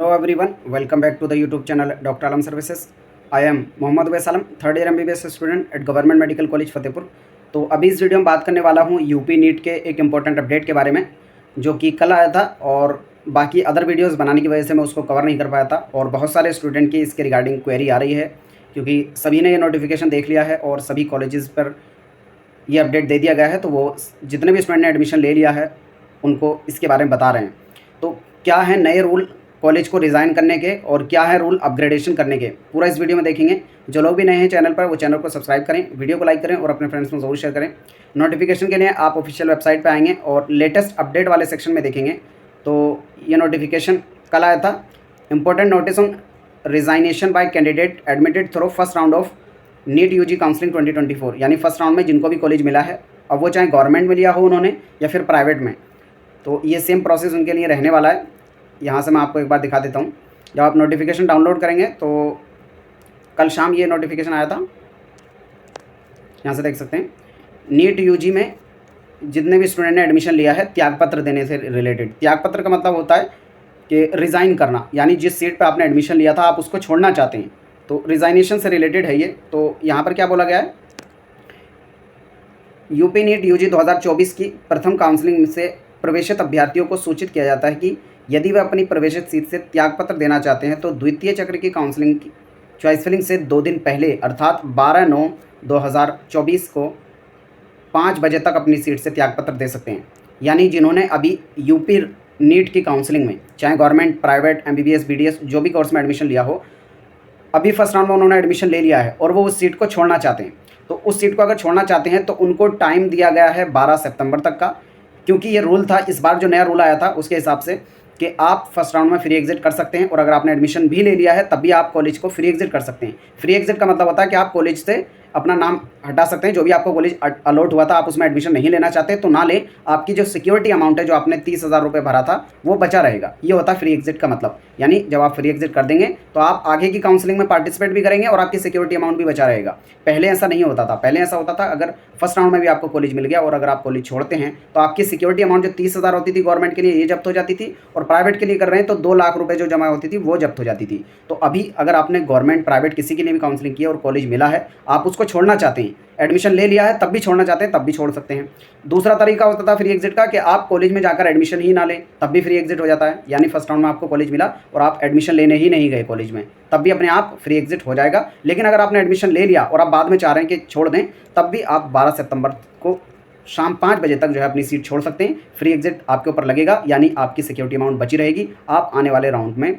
Hello everyone, welcome back to the YouTube channel Dr. Alam Services. I am Mohammad Wais Alam, third year MBBS student at government medical college Fatehpur. तो अभी इस video में बात करने वाला हूँ यूपी नीट के एक इम्पॉर्टेंट अपडेट के बारे में, जो कि कल आया था और बाकी अदर वीडियोस बनाने की वजह से मैं उसको कवर नहीं कर पाया था। और बहुत सारे स्टूडेंट की इसके रिगार्डिंग क्वेरी आ रही है, क्योंकि सभी ने ये नोटिफिकेशन देख लिया है और सभी कॉलेजेस पर ये अपडेट दे दिया गया है। तो वो जितने भी स्टूडेंट ने एडमिशन ले लिया है उनको इसके बारे में बता रहे हैं। तो क्या है नए रूल कॉलेज को रिज़ाइन करने के और क्या है रूल अपग्रेडेशन करने के, पूरा इस वीडियो में देखेंगे। जो लोग भी नए हैं चैनल पर वो चैनल को सब्सक्राइब करें, वीडियो को लाइक करें और अपने फ्रेंड्स में ज़रूर शेयर करें। नोटिफिकेशन के लिए आप ऑफिशियल वेबसाइट पर आएंगे और लेटेस्ट अपडेट वाले सेक्शन में देखेंगे। तो ये नोटिफिकेशन कल आया था, important notice on resignation by candidate admitted through first round of NEET UG counselling 2024, यानी फर्स्ट राउंड में जिनको भी कॉलेज मिला है, अब वो चाहे गवर्नमेंट में लिया हो उन्होंने या फिर प्राइवेट में, तो ये सेम प्रोसेस उनके लिए रहने वाला है। यहाँ से मैं आपको एक बार दिखा देता हूँ। जब आप नोटिफिकेशन डाउनलोड करेंगे तो कल शाम ये नोटिफिकेशन आया था, यहाँ से देख सकते हैं। नीट यूजी में जितने भी स्टूडेंट ने एडमिशन लिया है त्यागपत्र देने से रिलेटेड, त्यागपत्र का मतलब होता है कि रिज़ाइन करना, यानी जिस सीट पे आपने एडमिशन लिया था आप उसको छोड़ना चाहते हैं, तो रिज़ाइनेशन से रिलेटेड है ये। तो यहाँ पर क्या बोला गया है, यूपी नीट यूजी 2024 की प्रथम काउंसलिंग से प्रवेशित अभ्यर्थियों को सूचित किया जाता है कि यदि वे अपनी प्रवेशित सीट से त्यागपत्र देना चाहते हैं तो द्वितीय चक्र की काउंसलिंग की चॉइस फिलिंग से 2 दिन पहले अर्थात 12/9/2024 को 5 बजे तक अपनी सीट से त्यागपत्र दे सकते हैं। यानी जिन्होंने अभी यूपी नीट की काउंसलिंग में चाहे गवर्नमेंट, प्राइवेट, MBBS, BDS जो भी कोर्स में एडमिशन लिया हो, अभी फर्स्ट राउंड में उन्होंने एडमिशन ले लिया है और वो उस सीट को छोड़ना चाहते हैं, तो उस सीट को अगर छोड़ना चाहते हैं तो उनको टाइम दिया गया है 12 सितंबर तक का। क्योंकि ये रूल था, इस बार जो नया रूल आया था उसके हिसाब से कि आप फर्स्ट राउंड में फ्री एग्जिट कर सकते हैं और अगर आपने एडमिशन भी ले लिया है तब भी आप कॉलेज को फ्री एग्जिट कर सकते हैं। फ्री एग्जिट का मतलब होता है कि आप कॉलेज से अपना नाम हटा सकते हैं, जो भी आपको कॉलेज अलॉट हुआ था आप उसमें एडमिशन नहीं लेना चाहते तो ना ले, आपकी जो सिक्योरिटी अमाउंट है जो आपने 30,000 रुपये भरा था वो बचा रहेगा। ये होता है फ्री एग्जिट का मतलब। यानी जब आप फ्री एग्जिट कर देंगे तो आप आगे की काउंसलिंग में पार्टिसिपेट भी करेंगे और आपकी सिक्योरिटी अमाउंट भी बचा रहेगा। पहले ऐसा नहीं होता था, पहले ऐसा होता था अगर फर्स्ट राउंड में भी आपको कॉलेज मिल गया और अगर आप कॉलेज छोड़ते हैं तो आपकी सिक्योरिटी अमाउंट जो 30,000 होती थी गवर्नमेंट के लिए ये जब्त हो जाती थी, और प्राइवेट के लिए कर रहे हैं तो 2 लाख रुपये जो जमा होती थी वो जब्त हो जाती थी। तो अभी अगर आपने गवर्नमेंट, प्राइवेट किसी के लिए भी काउंसलिंग की और कॉलेज मिला है, आप उसको छोड़ना चाहते हैं, एडमिशन ले लिया है तब भी छोड़ना चाहते हैं तब भी छोड़ सकते हैं। दूसरा तरीका होता था फ्री एग्जिट का कि आप कॉलेज में जाकर एडमिशन ही ना लें तब भी फ्री एग्जिट हो जाता है। यानी फर्स्ट राउंड में आपको कॉलेज मिला और आप एडमिशन लेने ही नहीं गए कॉलेज में, तब भी अपने आप फ्री एग्जिट हो जाएगा। लेकिन अगर आपने एडमिशन ले लिया और आप बाद में चाह रहे हैं कि छोड़ दें, तब भी आप 12 सितंबर को शाम 5 बजे तक जो है अपनी सीट छोड़ सकते हैं। फ्री एग्जिट आपके ऊपर लगेगा, यानी आपकी सिक्योरिटी अमाउंट बची रहेगी, आप आने वाले राउंड में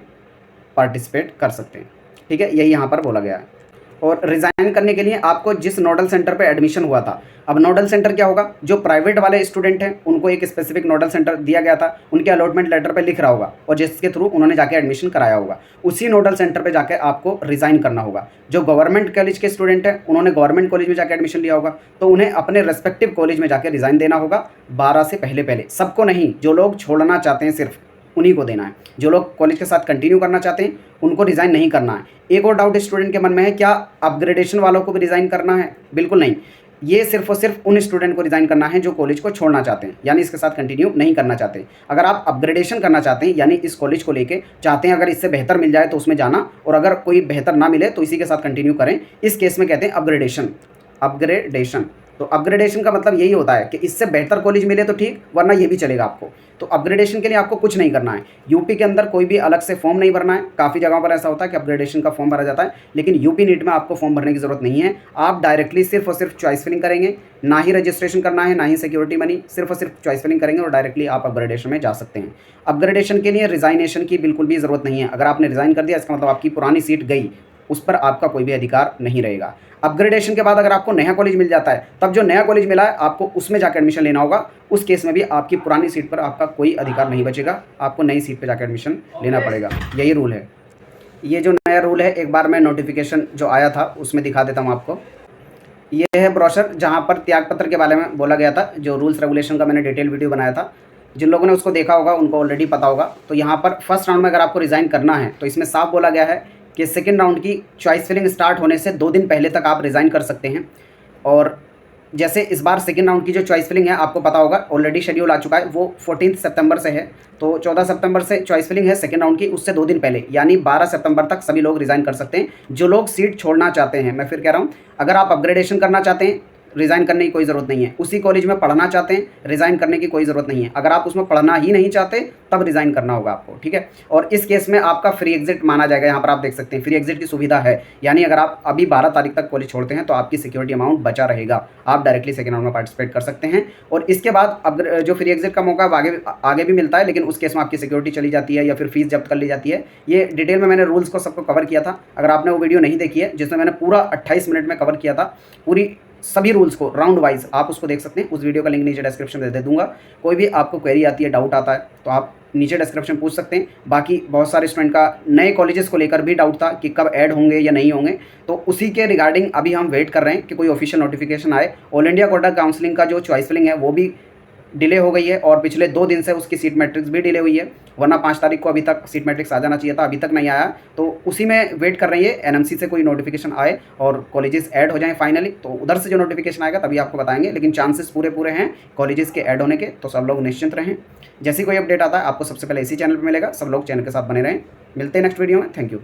पार्टिसिपेट कर सकते हैं। ठीक है, यही यहाँ पर बोला गया है। और रिज़ाइन करने के लिए आपको जिस नोडल सेंटर पे एडमिशन हुआ था, अब नोडल सेंटर क्या होगा, जो प्राइवेट वाले स्टूडेंट हैं उनको एक स्पेसिफिक नोडल सेंटर दिया गया था, उनके अलॉटमेंट लेटर पे लिख रहा होगा और जिसके थ्रू उन्होंने जाके एडमिशन कराया होगा, उसी नोडल सेंटर पे जाके आपको रिज़ाइन करना होगा। जो गवर्नमेंट कॉलेज के स्टूडेंट हैं उन्होंने गवर्नमेंट कॉलेज में जाकर एडमिशन लिया होगा तो उन्हें अपने रेस्पेक्टिव कॉलेज में जाकर रिज़ाइन देना होगा 12 से पहले। सबको नहीं, जो लोग छोड़ना चाहते हैं सिर्फ उन्हीं को देना है। जो लोग कॉलेज के साथ कंटिन्यू करना चाहते हैं उनको रिज़ाइन नहीं करना है। एक और डाउट स्टूडेंट के मन में है, क्या अपग्रेडेशन वालों को भी रिज़ाइन करना है? बिल्कुल नहीं, ये सिर्फ और सिर्फ उन स्टूडेंट को रिज़ाइन करना है जो कॉलेज को छोड़ना चाहते हैं, यानी इसके साथ कंटिन्यू नहीं करना चाहते। अगर आप अपग्रेडेशन करना चाहते हैं, यानी इस कॉलेज को लेके चाहते हैं अगर इससे बेहतर मिल जाए तो उसमें जाना, और अगर कोई बेहतर ना मिले तो इसी के साथ कंटिन्यू करें, इस केस में कहते हैं अपग्रेडेशन। तो अपग्रेडेशन का मतलब यही होता है कि इससे बेहतर कॉलेज मिले तो ठीक, वरना ये भी चलेगा आपको। तो अपग्रेडेशन के लिए आपको कुछ नहीं करना है, यूपी के अंदर कोई भी अलग से फॉर्म नहीं भरना है। काफ़ी जगहों पर ऐसा होता है कि अपग्रेडेशन का फॉर्म भरा जाता है, लेकिन यूपी नीट में आपको फॉर्म भरने की ज़रूरत नहीं है। आप डायरेक्टली सिर्फ और सिर्फ चॉइस फिलिंग करेंगे, ना ही रजिस्ट्रेशन करना है ना ही सिक्योरिटी मनी, सिर्फ और सिर्फ चॉइस फिलिंग करेंगे और डायरेक्टली आप अपग्रेडेशन में जा सकते हैं। अपग्रेडेशन के लिए रिज़ाइनेशन की बिल्कुल भी ज़रूरत नहीं है। अगर आपने रिज़ाइन कर दिया इसका मतलब आपकी पुरानी सीट गई, उस पर आपका कोई भी अधिकार नहीं रहेगा। अपग्रेडेशन के बाद अगर आपको नया कॉलेज मिल जाता है, तब जो नया कॉलेज मिला है आपको उसमें जाकर एडमिशन लेना होगा। उस केस में भी आपकी पुरानी सीट पर आपका कोई अधिकार नहीं बचेगा, आपको नई सीट पर जाकर एडमिशन लेना पड़ेगा। यही रूल है। ये जो नया रूल है, एक बार मैं नोटिफिकेशन जो आया था उसमें दिखा देता हूँ आपको। ये है ब्रोशर जहाँ पर त्यागपत्र के बारे में बोला गया था, जो रूल्स रेगुलेशन का मैंने डिटेल वीडियो बनाया था। जिन लोगों ने उसको देखा होगा उनको ऑलरेडी पता होगा। तो यहाँ पर फर्स्ट राउंड में अगर आपको रिज़ाइन करना है तो इसमें साफ बोला गया है कि सेकेंड राउंड की चॉइस फिलिंग स्टार्ट होने से 2 दिन पहले तक आप रिज़ाइन कर सकते हैं। और जैसे इस बार सेकेंड राउंड की जो चॉइस फिलिंग है आपको पता होगा ऑलरेडी शेड्यूल आ चुका है, वो 14 सितंबर से है। तो 14 सितंबर से चॉइस फिलिंग है सेकेंड राउंड की, उससे 2 दिन पहले यानी 12 सितंबर तक सभी लोग रिज़ाइन कर सकते हैं जो लोग सीट छोड़ना चाहते हैं। मैं फिर कह रहा हूँ, अगर आप अपग्रेडेशन करना चाहते हैं रिज़ाइन करने की कोई ज़रूरत नहीं है, उसी कॉलेज में पढ़ना चाहते हैं रिज़ाइन करने की कोई ज़रूरत नहीं है, अगर आप उसमें पढ़ना ही नहीं चाहते तब रिज़ाइन करना होगा आपको, ठीक है। और इस केस में आपका फ्री एग्जिट माना जाएगा, यहाँ पर आप देख सकते हैं फ्री एग्जिट की सुविधा है, यानी अगर आप अभी 12 तारीख तक कॉलेज छोड़ते हैं तो आपकी सिक्योरिटी अमाउंट बचा रहेगा, आप डायरेक्टली सेकेंड राउंड में पार्टिसिपेट कर सकते हैं। और इसके बाद अब जो फ्री एग्जिट का मौका आगे भी मिलता है, लेकिन उस केस में आपकी सिक्योरिटी चली जाती है या फिर फीस जब्त कर ली जाती है। ये डिटेल में मैंने रूल्स को सबको कवर किया था, अगर आपने वो वीडियो नहीं देखी है जिसमें मैंने पूरा 28 मिनट में कवर किया था पूरी सभी रूल्स को राउंड वाइज, आप उसको देख सकते हैं। उस वीडियो का लिंक नीचे डिस्क्रिप्शन में दे दूंगा। कोई भी आपको क्वेरी आती है, डाउट आता है तो आप नीचे डिस्क्रिप्शन पूछ सकते हैं। बाकी बहुत सारे स्टूडेंट का नए कॉलेजेस को लेकर भी डाउट था कि कब ऐड होंगे या नहीं होंगे, तो उसी के रिगार्डिंग अभी हम वेट कर रहे हैं कि कोई ऑफिशियल नोटिफिकेशन आए। ऑल इंडिया कोटा काउंसलिंग का जो चॉइस फिलिंग है वो भी डिले हो गई है और पिछले 2 दिन से उसकी सीट मैट्रिक्स भी डिले हुई है, वरना 5 तारीख को अभी तक सीट मैट्रिक्स आ जाना चाहिए था, अभी तक नहीं आया। तो उसी में वेट कर रही है एनएमसी से कोई नोटिफिकेशन आए और कॉलेजेस ऐड हो जाएं फाइनली, तो उधर से जो नोटिफिकेशन आएगा तभी आपको बताएंगे, लेकिन चांसेस पूरे हैं कॉलेजेस के ऐड होने के, तो सब लोग निश्चिंत रहें। जैसे कोई अपडेट आता है आपको सबसे पहले इसी चैनल पर मिलेगा। सब लोग चैनल के साथ बने रहें। मिलते हैं नेक्स्ट वीडियो में। Thank you.